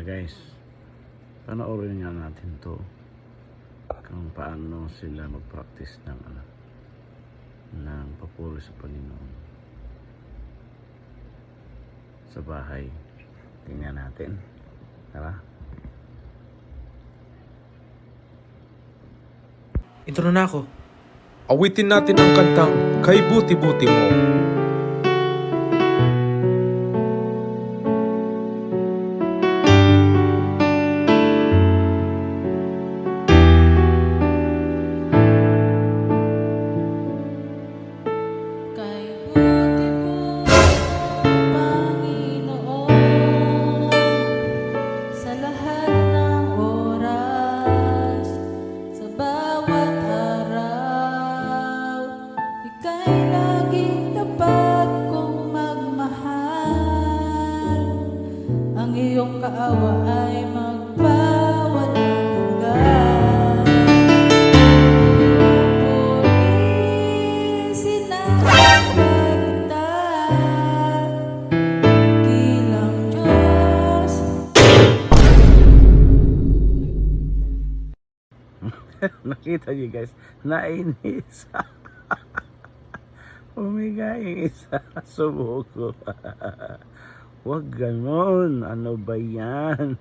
Tara guys, panoorin nga natin to kung paano sila mag-practice ng papuri sa Panginoon sa bahay. Tingnan natin. Tara. Intro na ako. Awitin natin ang kantang Kay Buti-Buti Mo. Iyong kaawa ay magpawalang hanggan. Pinupuri sinasabay kita, kilang Diyos. Nakita niyo guys, nainis. Umigay yung isa, sumuko. Huwag ganon, ano ba yan?